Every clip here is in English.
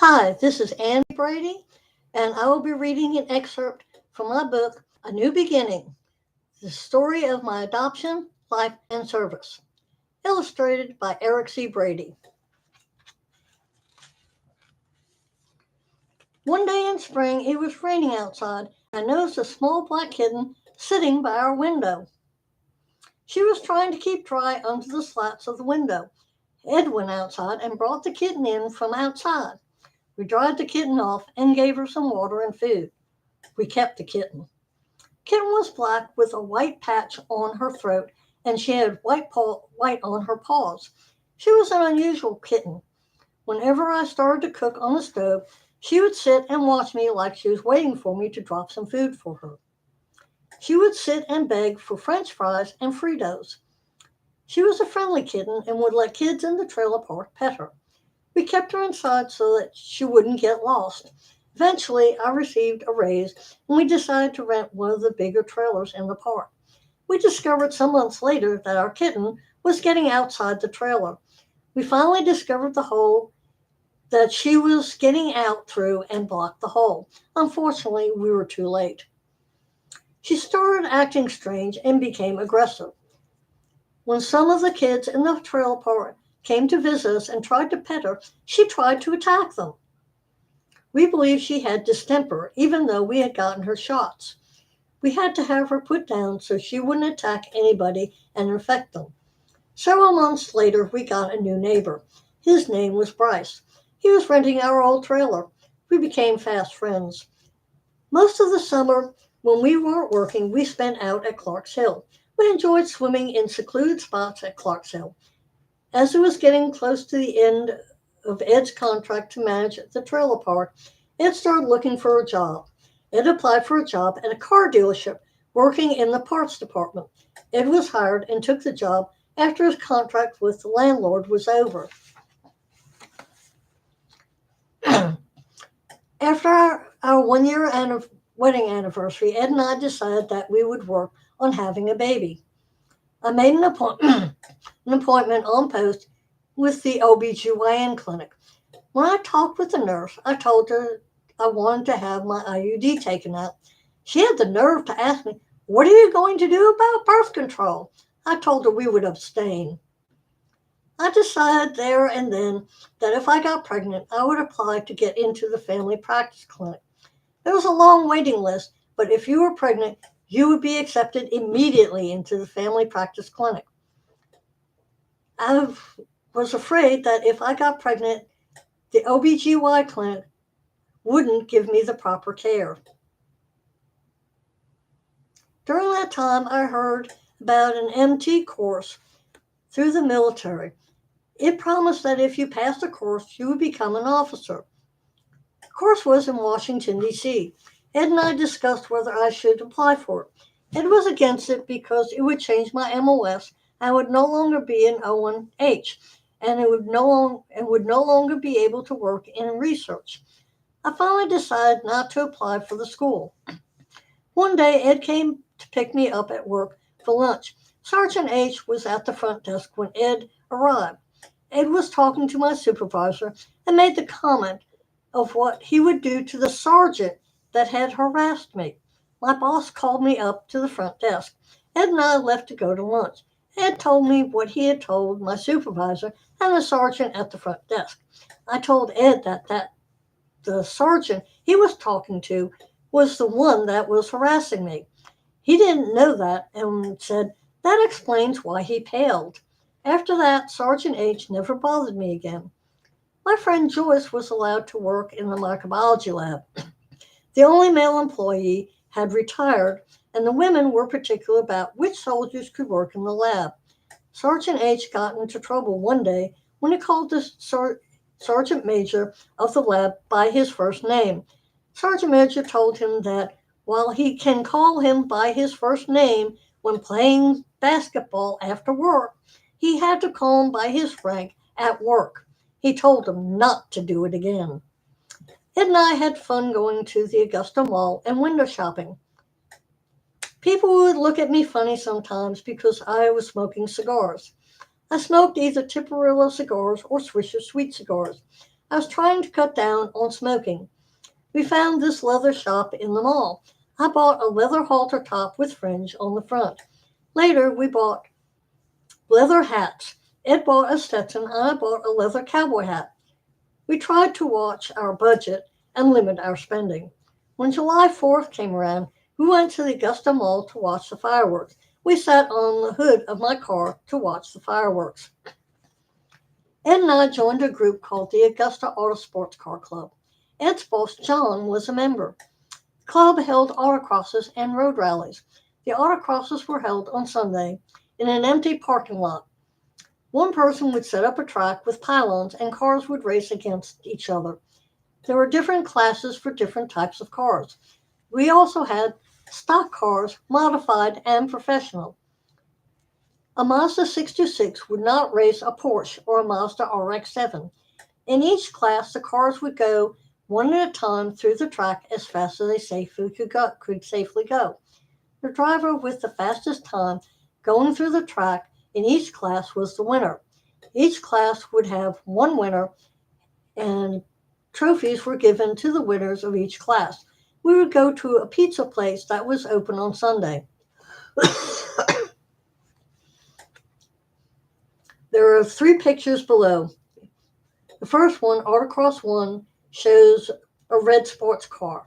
Hi, this is Annie Brady, and I will be reading an excerpt from my book, A New Beginning: The Story of My Adoption, Life, and Service, illustrated by Eric C. Brady. One day in spring, it was raining outside, and I noticed a small black kitten sitting by our window. She was trying to keep dry under the slats of the window. Ed went outside and brought the kitten in from outside. We dried the kitten off and gave her some water and food. We kept the kitten. Kitten was black with a white patch on her throat, and she had white on her paws. She was an unusual kitten. Whenever I started to cook on the stove, she would sit and watch me like she was waiting for me to drop some food for her. She would sit and beg for French fries and Fritos. She was a friendly kitten and would let kids in the trailer park pet her. We kept her inside so that she wouldn't get lost. Eventually, I received a raise and we decided to rent one of the bigger trailers in the park. We discovered some months later that our kitten was getting outside the trailer. We finally discovered the hole that she was getting out through and blocked the hole. Unfortunately, we were too late. She started acting strange and became aggressive. When some of the kids in the trailer park came to visit us and tried to pet her, she tried to attack them. We believed she had distemper, even though we had gotten her shots. We had to have her put down so she wouldn't attack anybody and infect them. Several months later, we got a new neighbor. His name was Bryce. He was renting our old trailer. We became fast friends. Most of the summer, when we weren't working, we spent out at Clark's Hill. We enjoyed swimming in secluded spots at Clark's Hill. As it was getting close to the end of Ed's contract to manage the trailer park, Ed started looking for a job. Ed applied for a job at a car dealership working in the parts department. Ed was hired and took the job after his contract with the landlord was over. After our 1 year wedding anniversary, Ed and I decided that we would work on having a baby. I made an appointment on post with the OBGYN clinic. When I talked with the nurse, I told her I wanted to have my IUD taken out. She had the nerve to ask me, "What are you going to do about birth control?" I told her we would abstain. I decided there and then that if I got pregnant, I would apply to get into the family practice clinic. There was a long waiting list, but if you were pregnant, you would be accepted immediately into the family practice clinic. I was afraid that if I got pregnant, the OBGYN clinic wouldn't give me the proper care. During that time, I heard about an MT course through the military. It promised that if you passed the course, you would become an officer. The course was in Washington, D.C. Ed and I discussed whether I should apply for it. Ed was against it because it would change my MOS. I would no longer be an O1H, and it would no longer be able to work in research. I finally decided not to apply for the school. One day, Ed came to pick me up at work for lunch. Sergeant H was at the front desk when Ed arrived. Ed was talking to my supervisor and made the comment of what he would do to the sergeant that had harassed me. My boss called me up to the front desk. Ed and I left to go to lunch. Ed told me what he had told my supervisor and the sergeant at the front desk. I told Ed that the sergeant he was talking to was the one that was harassing me. He didn't know that and said, "That explains why he paled." After that, Sergeant H never bothered me again. My friend Joyce was allowed to work in the microbiology lab. The only male employee had retired, and the women were particular about which soldiers could work in the lab. Sergeant H got into trouble one day when he called the Sergeant Major of the lab by his first name. Sergeant Major told him that while he can call him by his first name when playing basketball after work, he had to call him by his rank at work. He told him not to do it again. Ed and I had fun going to the Augusta Mall and window shopping. People would look at me funny sometimes because I was smoking cigars. I smoked either Tiparillo cigars or Swisher Sweet cigars. I was trying to cut down on smoking. We found this leather shop in the mall. I bought a leather halter top with fringe on the front. Later, we bought leather hats. Ed bought a Stetson and I bought a leather cowboy hat. We tried to watch our budget and limit our spending. When July 4th came around, we went to the Augusta Mall to watch the fireworks. We sat on the hood of my car to watch the fireworks. Ed and I joined a group called the Augusta Auto Sports Car Club. Ed's boss, John, was a member. The club held autocrosses and road rallies. The autocrosses were held on Sunday in an empty parking lot. One person would set up a track with pylons and cars would race against each other. There were different classes for different types of cars. We also had stock cars, modified and professional. A Mazda 626 would not race a Porsche or a Mazda RX-7. In each class, the cars would go one at a time through the track as fast as they safely could go. The driver with the fastest time going through the track in each class was the winner. Each class would have one winner, and trophies were given to the winners of each class. We would go to a pizza place that was open on Sunday. There are 3 pictures below. The first one, Autocross 1, shows a red sports car.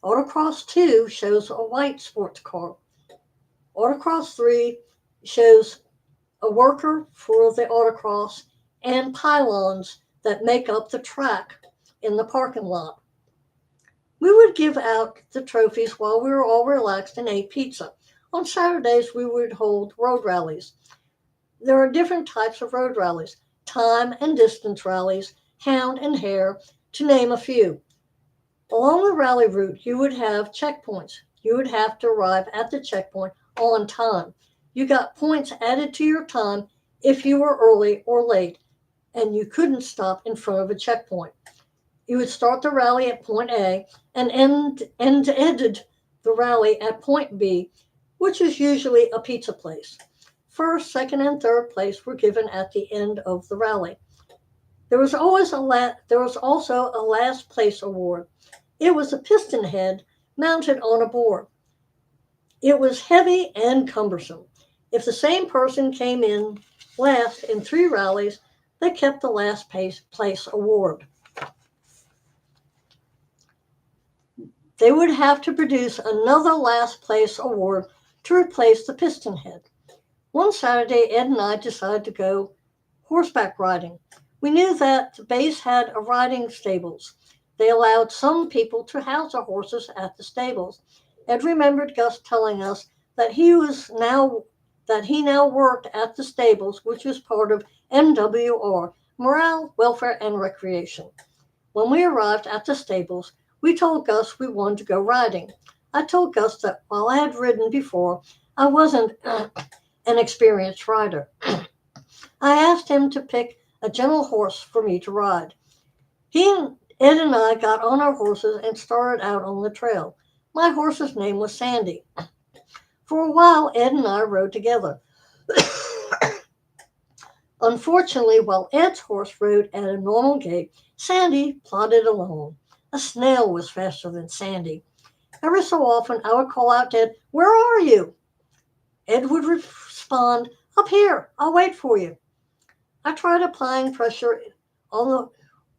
Autocross 2 shows a white sports car. Autocross 3 shows a worker for the autocross and pylons that make up the track in the parking lot. We would give out the trophies while we were all relaxed and ate pizza. On Saturdays, we would hold road rallies. There are different types of road rallies: time and distance rallies, hound and hare, to name a few. Along the rally route, you would have checkpoints. You would have to arrive at the checkpoint on time. You got points added to your time if you were early or late, and you couldn't stop in front of a checkpoint. You would start the rally at point A and ended the rally at point B, which is usually a pizza place. First, second, and third place were given at the end of the rally. There was also a last place award. It was a piston head mounted on a board. It was heavy and cumbersome. If the same person came in last in 3 rallies, they kept the last place award. They would have to produce another last place award to replace the piston head. One Saturday, Ed and I decided to go horseback riding. We knew that the base had a riding stables. They allowed some people to house their horses at the stables. Ed remembered Gus telling us that he now worked at the stables, which was part of MWR, Morale, Welfare, and Recreation. When we arrived at the stables, we told Gus we wanted to go riding. I told Gus that while I had ridden before, I wasn't an experienced rider. I asked him to pick a gentle horse for me to ride. Ed and I got on our horses and started out on the trail. My horse's name was Sandy. For a while, Ed and I rode together. Unfortunately, while Ed's horse rode at a normal gait, Sandy plodded along. A snail was faster than Sandy. Every so often, I would call out to Ed, "Where are you?" Ed would respond, "Up here, I'll wait for you." I tried applying pressure on the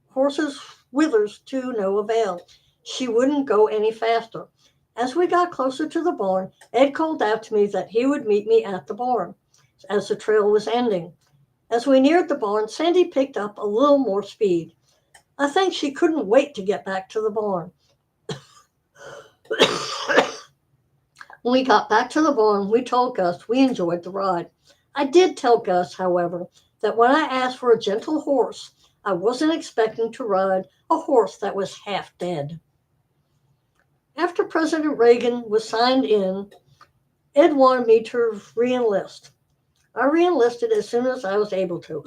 horse's withers to no avail. She wouldn't go any faster. As we got closer to the barn, Ed called out to me that he would meet me at the barn as the trail was ending. As we neared the barn, Sandy picked up a little more speed. I think she couldn't wait to get back to the barn. When we got back to the barn, we told Gus we enjoyed the ride. I did tell Gus, however, that when I asked for a gentle horse, I wasn't expecting to ride a horse that was half dead. After President Reagan was signed in, Ed wanted me to re-enlist. I re-enlisted as soon as I was able to.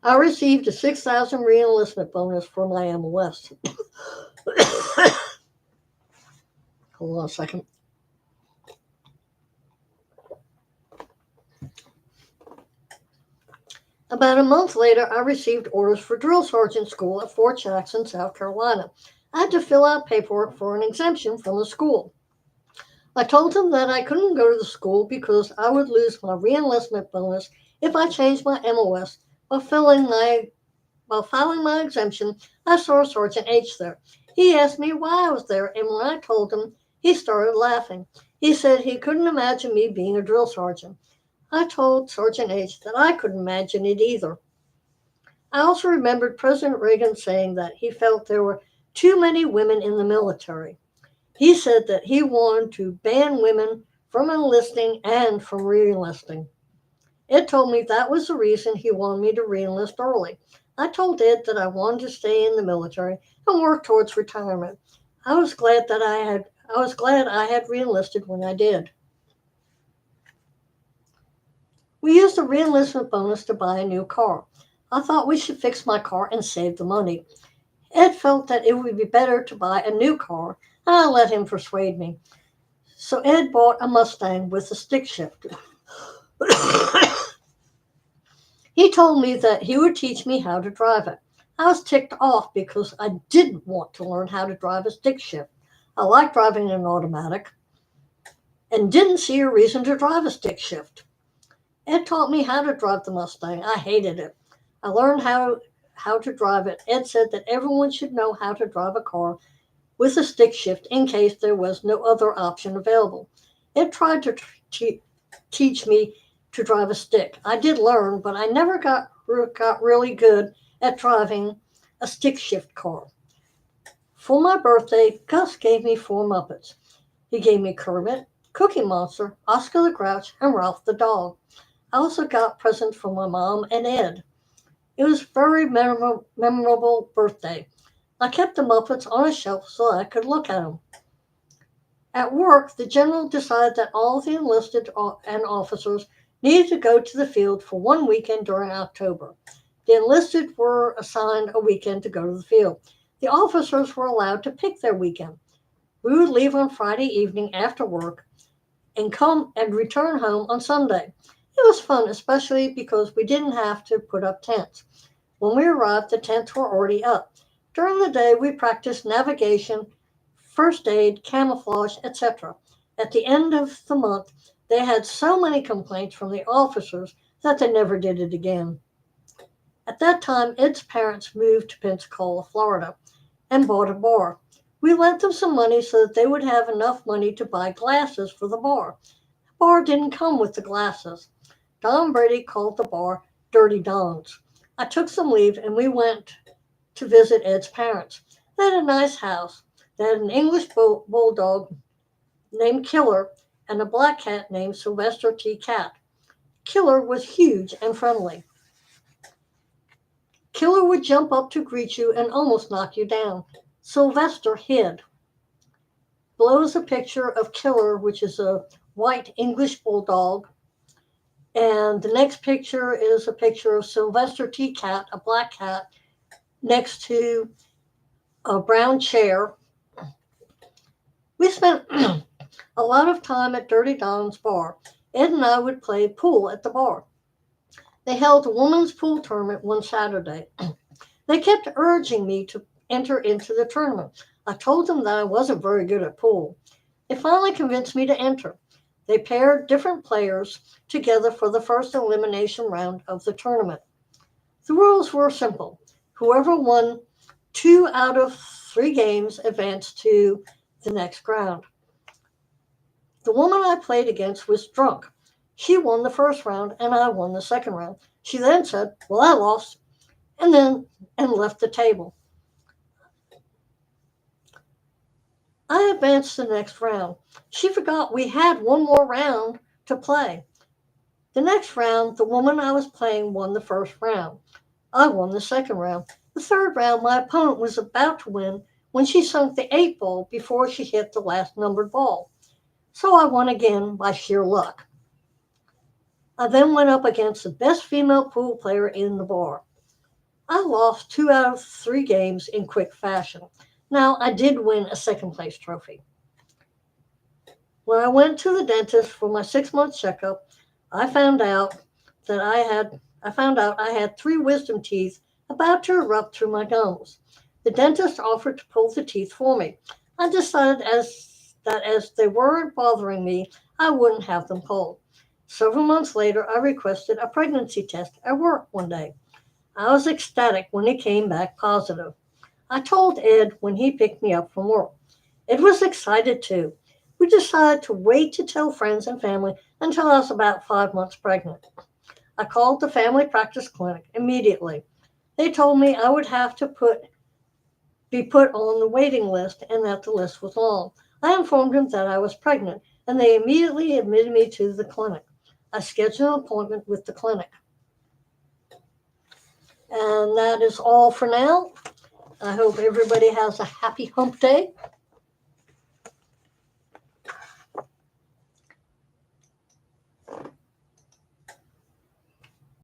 I received a $6,000 re-enlistment bonus for my MLS. Hold on a second. About a month later, I received orders for drill sergeant school at Fort Jackson, South Carolina. I had to fill out paperwork for an exemption from the school. I told him that I couldn't go to the school because I would lose my reenlistment bonus if I changed my MOS while filing my exemption. I saw Sergeant H there. He asked me why I was there, and when I told him, he started laughing. He said he couldn't imagine me being a drill sergeant. I told Sergeant H that I couldn't imagine it either. I also remembered President Reagan saying that he felt there were too many women in the military. He said that he wanted to ban women from enlisting and from reenlisting. Ed told me that was the reason he wanted me to reenlist early. I told Ed that I wanted to stay in the military and work towards retirement. I was glad I had reenlisted when I did. We used the reenlistment bonus to buy a new car. I thought we should fix my car and save the money. Ed felt that it would be better to buy a new car, and I let him persuade me. So Ed bought a Mustang with a stick shift. He told me that he would teach me how to drive it. I was ticked off because I didn't want to learn how to drive a stick shift. I like driving an automatic and didn't see a reason to drive a stick shift. Ed taught me how to drive the Mustang. I hated it. I learned how to drive it. Ed said that everyone should know how to drive a car with a stick shift in case there was no other option available. Ed tried to teach me to drive a stick. I did learn, but I never got really good at driving a stick shift car. For my birthday, Gus gave me 4 Muppets. He gave me Kermit, Cookie Monster, Oscar the Grouch, and Ralph the dog. I also got presents from my mom and Ed. It was a very memorable birthday. I kept the Muppets on a shelf so I could look at them. At work, the general decided that all the enlisted and officers needed to go to the field for one weekend during October. The enlisted were assigned a weekend to go to the field. The officers were allowed to pick their weekend. We would leave on Friday evening after work and come and return home on Sunday. It was fun, especially because we didn't have to put up tents. When we arrived, the tents were already up. During the day, we practiced navigation, first aid, camouflage, etc. At the end of the month, they had so many complaints from the officers that they never did it again. At that time, Ed's parents moved to Pensacola, Florida, and bought a bar. We lent them some money so that they would have enough money to buy glasses for the bar. The bar didn't come with the glasses. Don Brady called the bar Dirty Don's. I took some leave and we went to visit Ed's parents. They had a nice house. They had an English bulldog named Killer and a black cat named Sylvester T. Cat. Killer was huge and friendly. Killer would jump up to greet you and almost knock you down. Sylvester hid. Below is a picture of Killer, which is a white English bulldog. And the next picture is a picture of Sylvester T. Cat, a black cat, next to a brown chair. We spent a lot of time at Dirty Don's bar. Ed and I would play pool at the bar. They held a women's pool tournament one Saturday. They kept urging me to enter into the tournament. I told them that I wasn't very good at pool. They finally convinced me to enter. They paired different players together for the first elimination round of the tournament. The rules were simple. Whoever won 2 out of 3 games advanced to the next round. The woman I played against was drunk. She won the first round and I won the second round. She then said, "Well, I lost," and left the table. I advanced to the next round. She forgot we had one more round to play. The next round, the woman I was playing won the first round. I won the second round. The third round, my opponent was about to win when she sunk the 8 ball before she hit the last numbered ball. So I won again by sheer luck. I then went up against the best female pool player in the bar. I lost 2 out of 3 games in quick fashion. Now, I did win a second place trophy. When I went to the dentist for my 6-month checkup, I found out that I had I found out I had 3 wisdom teeth about to erupt through my gums. The dentist offered to pull the teeth for me. I decided as they weren't bothering me, I wouldn't have them pulled. Several months later, I requested a pregnancy test at work one day. I was ecstatic when it came back positive. I told Ed when he picked me up from work. Ed was excited too. We decided to wait to tell friends and family until I was about 5 months pregnant. I called the family practice clinic immediately. They told me I would have to be put on the waiting list and that the list was long. I informed them that I was pregnant and they immediately admitted me to the clinic. I scheduled an appointment with the clinic. And that is all for now. I hope everybody has a happy hump day.